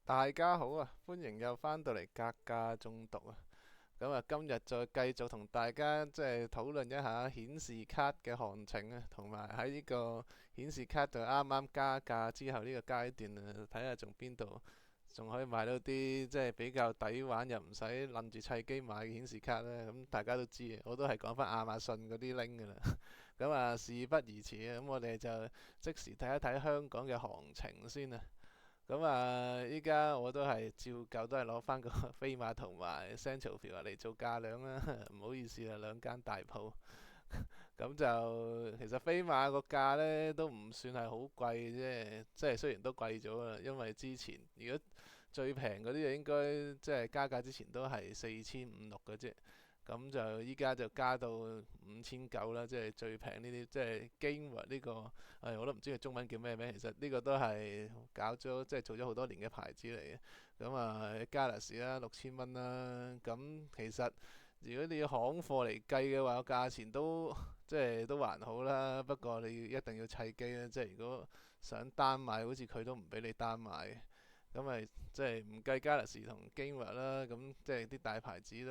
大家好啊，歡迎又翻到嚟格價中毒啊！咁啊，今日再繼續同大家討論一下顯示卡嘅行情啊，同埋喺呢個顯示卡就啱啱加價之後呢個階段啊，睇下仲邊度仲可以買到啲比較抵玩又唔使諗住砌機買嘅顯示卡呢。咁大家都知我都係講翻亞馬遜嗰啲 link 噶啦。咁啊，事不宜遲啊，咁我哋就即時睇一睇香港嘅行情先啊！咁啊，依家我都係照舊都係攞翻個飛馬同埋 Centralview 嚟做價量啦。唔好意思啊，兩間大鋪。咁就其實飛馬個價呢都唔算係好貴啫，即係雖然都貴咗啦，因為之前如果最平嗰啲就應該加價之前都係4500嘅啫。咁就依家就加到5900啦，即係最平呢啲，即係 Gameward 呢個，我都唔知佢中文叫咩名。其實呢個都係搞咗，即係做咗好多年嘅牌子嚟嘅。咁啊，Galaxy 啦6000蚊啦，咁其實如果你要行貨嚟計嘅話，價錢都都還好啦。不過你一定要砌機啦，即係如果想單買，好似佢都唔俾你單買嘅。咁咪唔計 Galaxy 同 Gameward 啦，咁即係啲大牌子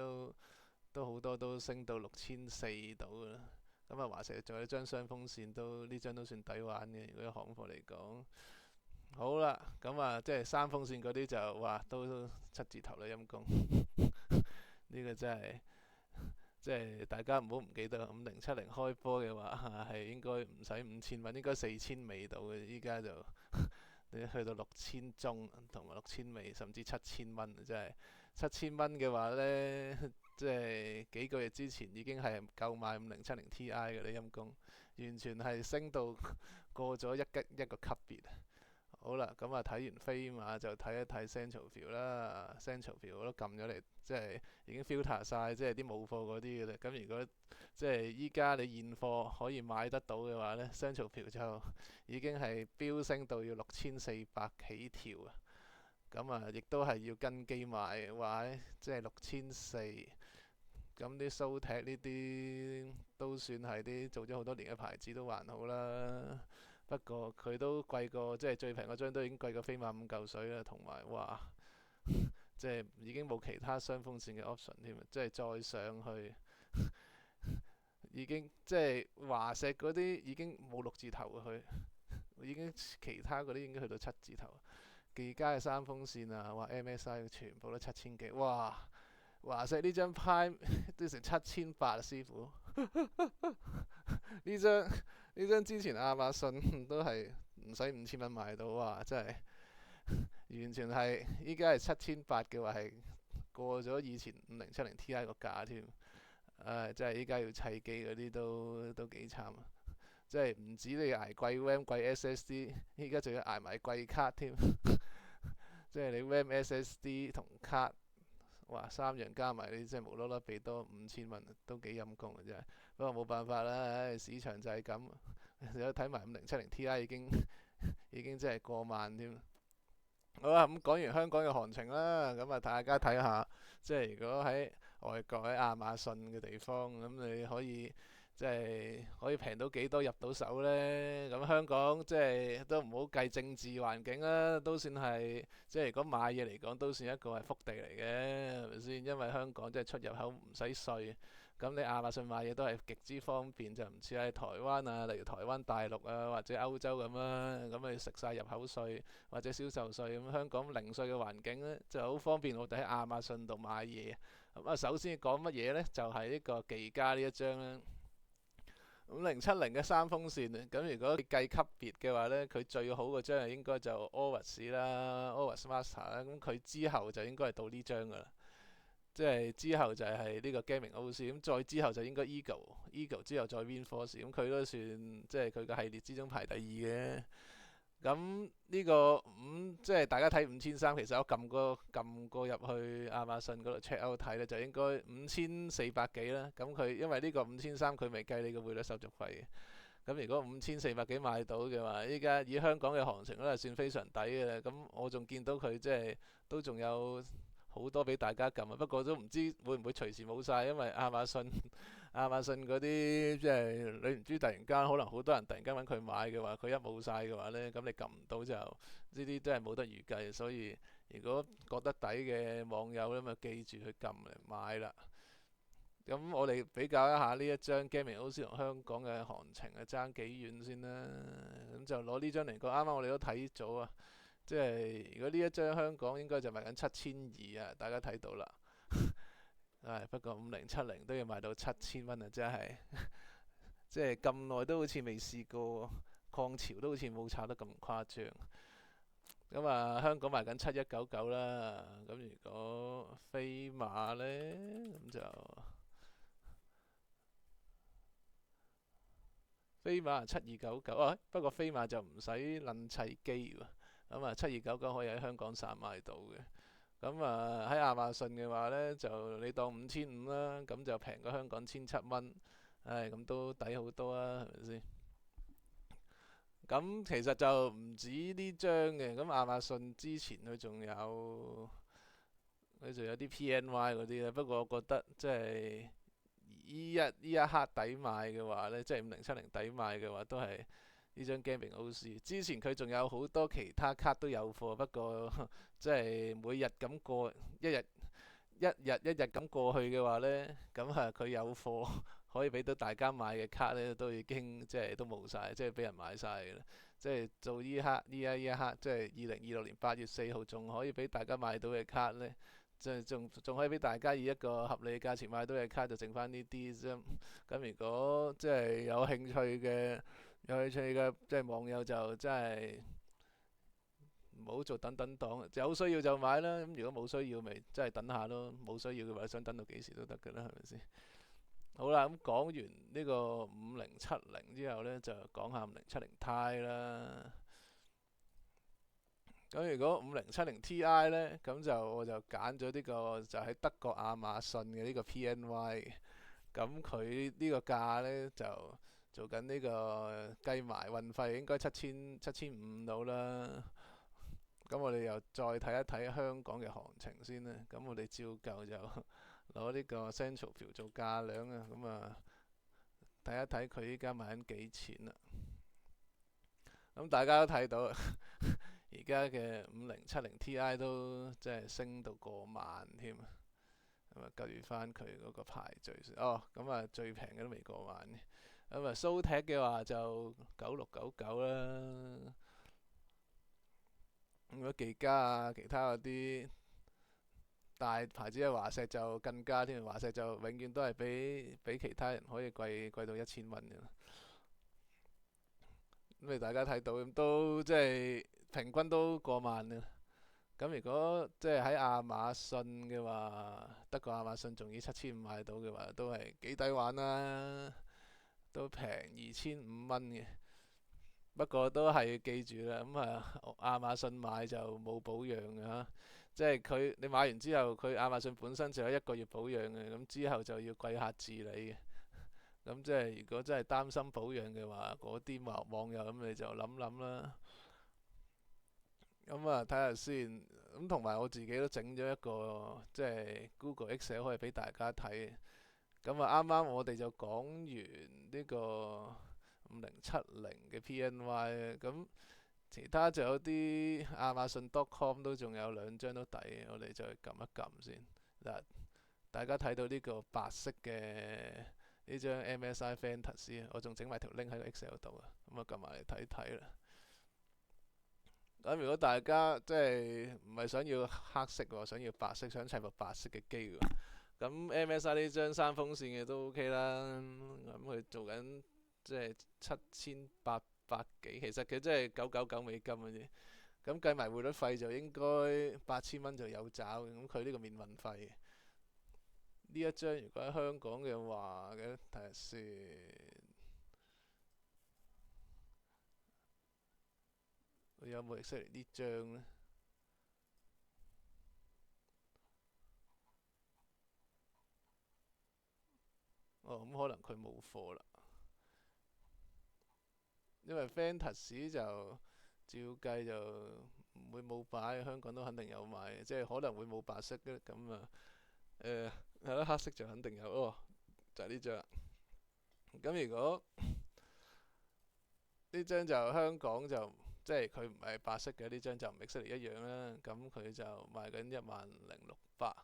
都好多都升到6400到噶啦。咁啊，華碩仲有一張雙風扇都呢張都算抵玩嘅。如果有行貨嚟講，好啦，咁啊三風扇嗰啲就話都七字頭啦，陰公。呢個真係大家唔好唔記得5070開波嘅話係應該唔使5000蚊，應該4000尾到嘅。依家就你去到6000中同埋6000尾，甚至7000蚊，真係7000蚊嘅話呢，即係幾個月之前已經係夠買5070 Ti 嘅，你陰公，完全係升到過咗一個級別。好啦，咁啊睇完飛馬就睇一睇 Centralview 啦，Centralview 我都撳咗嚟，即係已經 filter 晒，即係啲冇貨嗰啲嘅啦。咁如果依家你現貨可以買得到嘅話呢， Centralview 就已經係飆升到要6400起跳啊！咁啊，亦都係要跟機買，話即係6400。咁啲 Zotac 呢啲都算係啲做咗好多年嘅牌子，都還好啦。不過佢都貴過，即係最平嗰張都已經貴過飛馬5嚿水啦。同埋哇，已經冇其他雙風扇嘅 option 添啊！即係再上去已經華碩嗰啲已經冇六字頭啊，佢已經其他嗰啲應該去到七字頭。技嘉嘅三風扇啊，話 MSI 全部都7000幾，哇！華碩呢張 Prime 都成7800啊，師傅。呢張呢張之前亞馬遜都係唔使5000蚊買到，哇！真係完全係依家係7800嘅話係過咗以前5070 Ti 個價添。真係依家要砌機嗰啲都幾慘啊！即係唔止你捱貴 RAM 貴 SSD，依家仲要捱埋貴卡添。即係你 RAM SSD 同卡，哇，三樣加埋你無啦啦俾多5000蚊，都幾陰功嘅真係。不過冇辦法啦，唉，市場就係咁。有睇埋5070 Ti 已經真係過萬添。好啦，咁講完香港嘅行情啦，咁啊大家睇下，如果喺外國喺亞馬遜嘅地方，咁你可以可以平到幾多入到手呢？咁香港都唔好計政治環境啦，都算係如果買嘢嚟講，都算一個係福地嚟嘅，係咪先？因為香港出入口唔使稅，咁你亞馬遜買嘢都係極之方便，就唔似喺台灣啊，例如台灣大陸啊或者歐洲咁啦，咁你食晒入口稅或者銷售稅。咁香港零稅嘅環境呢，就好方便我哋喺亞馬遜度買嘢。咁啊，首先講乜嘢呢？就係呢個技嘉呢一張啦。5070嘅三風扇啊，咁如果計級別嘅話呢，佢最好嗰張係應該就 Aorus 啦，Aorus Master 啦。咁佢之後就應該係到呢張噶啦，之後就係呢個 Gaming OC，咁再之後就應該 Eagle 之後再 WindForce，咁佢都算佢個系列之中排第二嘅。咁呢個大家睇5300，其實我撳過入去亞馬遜嗰度 check out 睇咧，就應該5400幾啦。咁佢因為呢個5300佢未計你個匯率手續費嘅。咁如果5400幾買到嘅話，依家以香港嘅行情都係算非常抵嘅啦。咁我仲見到佢都仲有好多俾大家撳啊，不過都唔知會唔會隨時冇晒，因為亞馬遜嗰啲你唔知突然間可能好多人突然間揾佢買嘅話，佢一冇晒嘅話呢，咁你撳唔到就呢啲都係冇得預計，所以如果覺得抵嘅網友咧，咪記住去撳嚟買啦。咁我哋比較一下呢一張 Gaming OC 同香港嘅行情啊，爭幾遠先啦。咁就攞呢張嚟講，啱啱我哋都睇咗啊。即係如果呢一張香港應該就賣緊7200啊，大家睇到啦。唉，不過5070都要賣到7000蚊啊，真係即係咁耐都好似未試過，抗潮都好似冇炒得咁誇張。咁啊，香港賣緊7199啦。咁如果飛馬呢，咁就飛馬7299啊。不過飛馬就唔使撚砌機喎。咁啊7299可以喺香港散買到嘅。咁啊喺亞馬遜嘅話呢，就你當5500啦，咁就平過香港1700蚊。唉，咁都抵好多啊，係咪先？咁其實就唔止呢張嘅，咁亞馬遜之前佢仲有啲 PNY 嗰啲咧。不過我覺得即係呢一刻抵買嘅話呢，即係5070抵買嘅話，都係呢張 Gaming OC。之前佢仲有好多其他卡都有貨，不過即係每日咁過，一日咁過去嘅話呢，咁啊佢有貨可以俾到大家買嘅卡呢，都已經即係都冇晒，即係俾人買晒嘅啦。即係做呢一刻，即係2026年8月4號仲可以俾大家買到嘅卡呢，即係仲可以俾大家以一個合理價錢買到嘅卡，就剩翻呢啲啫。咁如果即係有興趣嘅即係網友就真係唔好做等等黨，有需要就買啦。咁如果冇需要，咪真係等下咯。冇需要嘅話，想等到幾時都得㗎啦，係咪先？好啦，咁講完呢個5070之後呢，就講下5070Ti啦。咁如果5070Ti呢，我就揀咗呢個就喺德國亞馬遜嘅呢個 PNY。咁佢呢個價呢，就做緊呢個計埋運費應該7500到啦。咁我哋又再睇一睇香港嘅行情先啦。咁我哋照舊就攞呢個 Central 票做價量啊。咁啊睇一睇佢依家賣緊幾錢啦。咁大家都睇到而家嘅5070Ti 都即係升到過萬添啊。咁啊計翻佢嗰個排序先。哦，咁啊最平嘅都未過萬嘅。咁啊 Zotac 嘅話就9699啦。如果技嘉啊，其他嗰啲大牌子嘅華碩就更加添。華碩就永遠都係比其他人可以貴到1000蚊嘅。咁你大家睇到都即係平均都過萬嘅。咁如果即係喺亞馬遜嘅話，德國亞馬遜仲要7500買到嘅話，都係幾抵玩啦。都平2500蚊嘅。不過都係記住啦，咁亞馬遜買就冇保養嘅嚇。即係你買完之後，佢亞馬遜本身就有1個月保養嘅，咁之後就要貴客治理嘅。咁即係如果真係擔心保養嘅話，嗰啲網友咁你就諗諗啦。咁睇下先。咁同埋我自己都整咗一個即係 Google Excel 可以俾大家睇。咁啱啱我哋就講完呢個5070嘅 PNY。咁其他就有啲亞馬遜 .com 都仲有2張都抵，我哋就去撳一撳先。嗱，大家睇到呢個白色嘅呢張 MSI Fantasy，我仲整埋條 link 喺個 Excel 度啊。咁撳埋嚟睇睇啦。咁如果大家即係唔係想要黑色喎，想要白色，想砌部白色嘅機喎，咁 MSI 呢張山風扇嘅都 OK 啦。咁佢做緊即係7800幾，其實佢真係999美金嘅啫。咁計埋匯率費就應該8000蚊就有找嘅。咁佢呢個免運費。呢一張如果喺香港嘅話嘅，睇下先。佢有冇 exactly 呢張呢？哦，咁可能佢冇貨啦。因為 Fantasy 就照計就唔會冇擺，香港都肯定有買，即係可能會冇白色嘅。咁係咯，黑色就肯定有。哦，就係呢張。咁如果呢張就香港就即係佢唔係白色嘅呢張就唔 exactly 一樣啦。咁佢就賣緊10,600，咁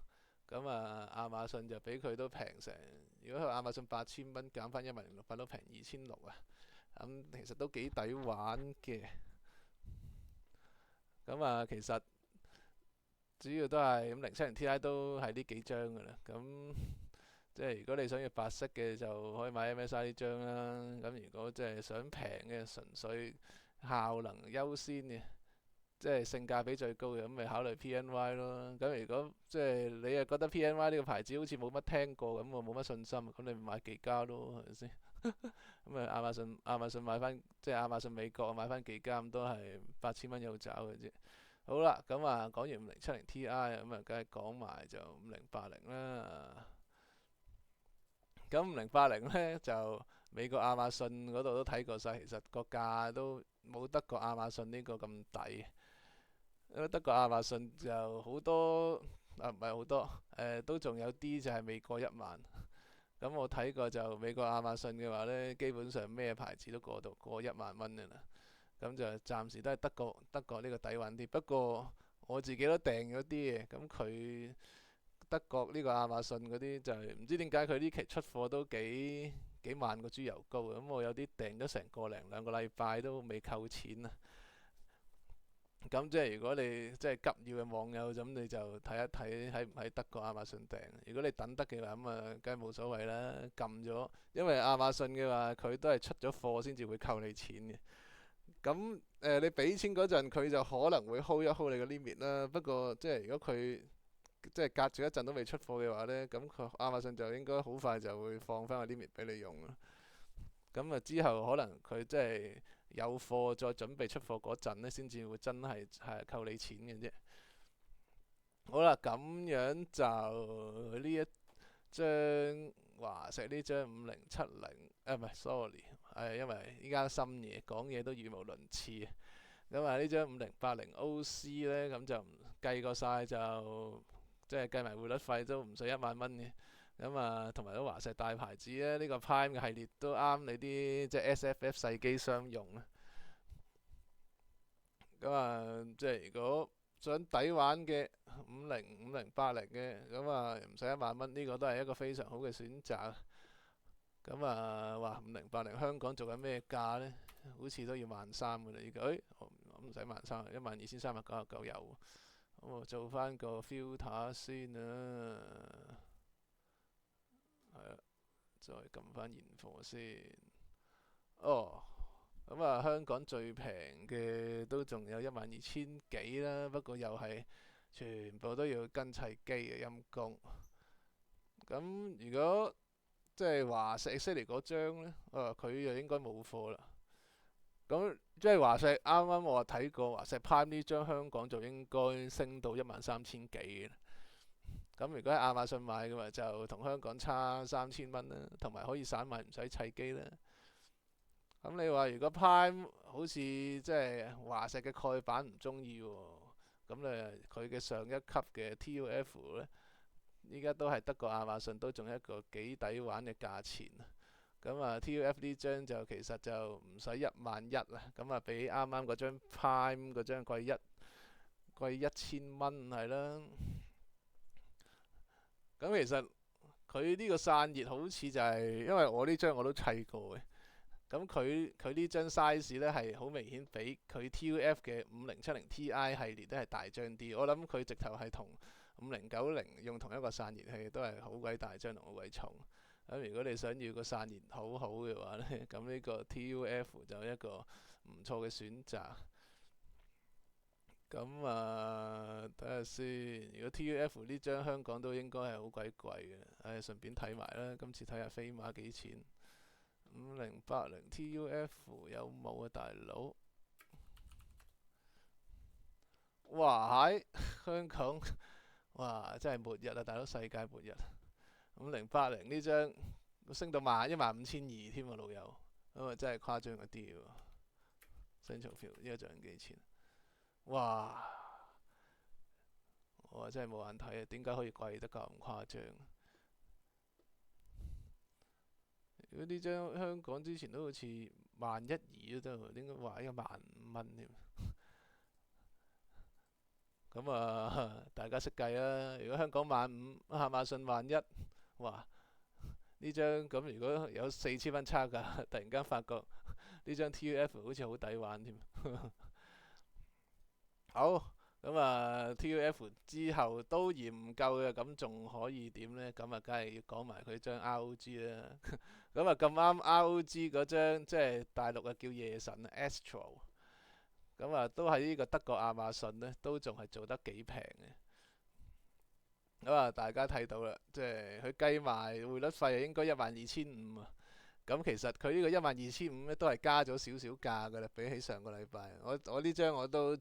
亞馬遜就比佢都平成，如果佢亞馬遜8,000蚊減翻10,600都平2,600啊。咁其實都幾抵玩嘅。其實主要都係5070 Ti 都係呢幾張噶啦。即係如果你想要白色嘅就可以買 MSI 呢張啦。如果即係想平嘅，純粹效能優先嘅，即係性價比最高嘅，咁咪考慮 PNY 咯。如果即係你又覺得 PNY 呢個牌子好似冇乜聽過，咁我冇乜信心，咁你咪買技嘉咯，係咪先？亞馬遜買翻，即係亞馬遜美國買翻技嘉咁都係8,000蚊有找嘅啫。好啦，講完5070 Ti，梗係講埋就5080啦。咁5080呢，就美國亞馬遜嗰度都睇過晒，其實個價都冇得過亞馬遜呢個咁抵。因為德國亞馬遜就好多，唔係好多，都仲有啲就係未過1萬。咁我睇過就美國亞馬遜嘅話呢，基本上咩牌子都過到過1萬蚊嘅啦。咁就暫時都係德國呢個抵玩啲。不過我自己都訂咗啲嘅，咁佢德國呢個亞馬遜嗰啲就係唔知點解佢呢期出貨都幾萬個豬油膏。咁我有啲訂咗成個零兩個禮拜都未扣錢啊。咁即係如果你即係急要嘅網友，咁你就睇一睇喺唔喺德國亞馬遜訂。如果你等得嘅話，咁梗係冇所謂啦，撳咗。因為亞馬遜嘅話，佢都係出咗貨先至會扣你錢嘅。你俾錢嗰陣，佢就可能會 hold 一 hold 你個 limit 啦。不過即係如果佢即係隔住一陣都未出貨嘅話呢，咁佢亞馬遜就應該好快就會放翻個 limit 俾你用啦。之後可能佢即係有貨再準備出貨嗰陣呢，先至會真係扣你錢嘅啫。好啦，咁樣就呢一張華碩呢張5070，唔係 sorry，因為依家深夜講嘢都語無倫次。呢張5080 OC 呢，咁就計過晒就即係計埋匯率費都唔使1萬蚊嘅。同埋都華碩大牌子咧，呢個 Prime 嘅系列都啱你啲即係 SFF 細機商用啊。即係如果想抵玩嘅5080嘅，唔使1萬蚊，呢個都係一個非常好嘅選擇。話5080香港做緊咩價呢？好似都要13000噶啦，依家唔使13000，12,399有。咁我做翻個 filter 先啦。係啦，再撳翻現貨先。哦，香港最平嘅都仲有12,000幾啦，不過又係全部都要跟砌機嘅陰公。如果即係華碩 Excelli 嗰張呢，佢就應該冇貨啦。即係華碩啱啱我睇過華碩 Prime 呢張香港就應該升到13,000幾嘅。如果喺亞馬遜買嘅話，就同香港差3000蚊啦，同埋可以散賣唔使砌機啦。你話如果 Prime 好似即係華碩嘅蓋板唔中意喎，佢嘅上一級嘅 TUF 呢，依家都係得個亞馬遜都仲係一個幾抵玩嘅價錢。TUF 呢張就其實就唔使1萬1啊，比啱啱嗰張 Prime 嗰張貴1000蚊係啦。其實佢呢個散熱好似就係，因為我呢張我都砌過嘅。佢呢張 size 呢係好明顯比佢 TUF 嘅5070 Ti 系列都係大張啲。我諗佢直頭係同5090用同一個散熱器，都係好鬼大張同好鬼重。如果你想要個散熱好好嘅話呢，咁呢個 TUF 就一個唔錯嘅選擇。睇下先。如果 TUF 呢張香港都應該係好鬼貴嘅，順便睇埋啦。今次睇下飛馬幾錢？5080 TUF 有冇啊，大佬？哇！喺香港，哇！真係末日啊，大佬！世界末日。5080呢張升到15200添啊，老友。真係誇張一啲喎。Central Field 呢個像幾錢？哇！我真係冇眼睇啊！點解可以貴得咁誇張？如果呢張香港之前都好似11200都得，點解話15000蚊添？咁啊，大家識計啦。如果香港15，亞馬遜萬一，哇！呢張咁如果有4000蚊差價，突然間發覺呢張 TUF 好似好抵玩添。好，咁啊 TUF 之後都嫌唔夠嘅，咁仲可以點呢？咁啊，梗係要講埋佢張 ROG 啦。咁啊咁啱 ROG 嗰張即係大陸啊叫夜神 Astro，咁啊都喺呢個德國亞馬遜呢，都仲係做得幾平嘅。咁啊大家睇到啦，即係佢計埋匯率費應該12500啊。咁其實佢呢個12500咧都係加咗少少價噶啦，比起上個禮拜。我呢張我都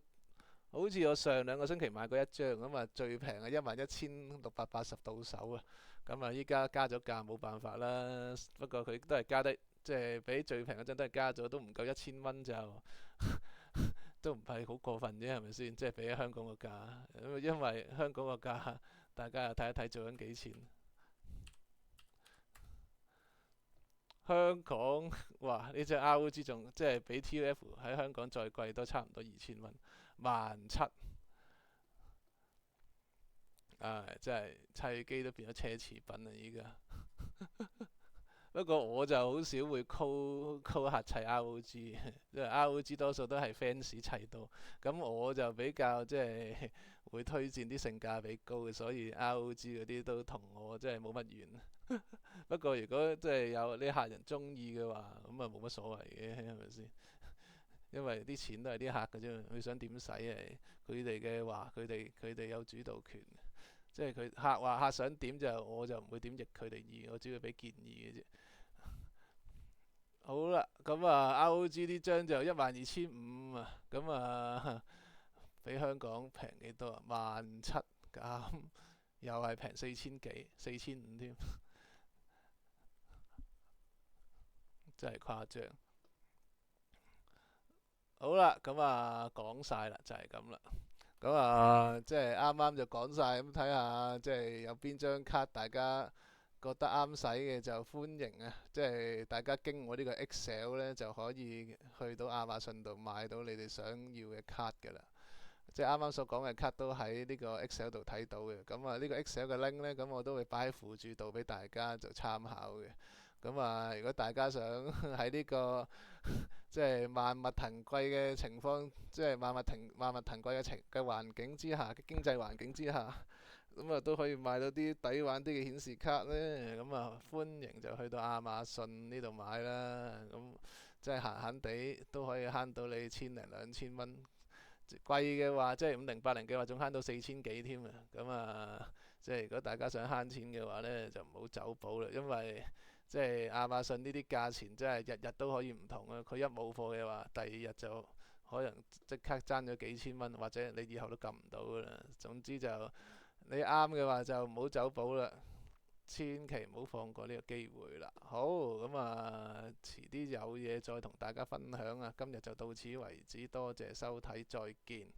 好似我上2個星期買過一張，咁啊最平嘅11680到手啊。咁啊依家加咗價冇辦法啦，不過佢都係加得即係比最平嗰張都係加咗，都唔夠1000蚊就都唔係好過分啫，係咪先？即係比起香港個價，因為香港個價大家又睇一睇做緊幾錢。香港哇呢隻 ROG 仲即係比 TUF 喺香港再貴都差唔多2000蚊，17000。唉，真係砌機都變咗奢侈品啦依家。不過我就好少會 call 客砌 ROG，因為 ROG 多數都係 fans 砌到，咁我就比較即係會推薦啲性價比高嘅，所以 ROG 嗰啲都同我即係冇乜緣。不過如果即係有啲客人中意嘅話，咁啊冇乜所謂嘅，係咪先？因為啲錢都係啲客嘅啫，佢想點使係佢哋嘅話，佢哋有主導權。即係佢客話客想點就我就唔會點逆佢哋意，我只會俾建議嘅啫。好啦，咁啊 ROG 呢張就12500啊，咁啊比香港平幾多啊？17000，咁又係平4000幾，4500添，真係誇張。好啦，咁啊講晒啦，就係咁啦。咁啊，即係啱啱就講晒，咁睇下即係有邊張卡大家覺得啱使嘅就歡迎啊！即係大家經我呢個 Excel 呢，就可以去到亞馬遜度買到你哋想要嘅卡㗎啦。即係啱啱所講嘅卡都喺呢個 Excel 度睇到嘅。咁啊，呢個 Excel 嘅 link 呢，咁我都會擺喺附註度俾大家做參考嘅。咁啊，如果大家想喺呢個即係萬物騰貴嘅情況，即係萬物騰貴嘅環境之下，嘅經濟環境之下，咁啊都可以買到啲抵玩啲嘅顯示卡呢。咁啊歡迎就去到亞馬遜呢度買啦。咁即係閒閒地都可以慳到你1000零2000蚊。貴嘅話，即係5080嘅話，仲慳到4000幾添啊！咁啊，即係如果大家想慳錢嘅話呢，就唔好走寶啦，因為即係亞馬遜呢啲價錢真係日日都可以唔同啊！佢一冇貨嘅話，第二日就可能即刻爭咗幾千蚊，或者你以後都撳唔到噶啦。總之就你啱嘅話就唔好走寶啦，千祈唔好放過呢個機會啦。好，咁啊，遲啲有嘢再同大家分享啊。今日就到此為止，多謝收睇，再見。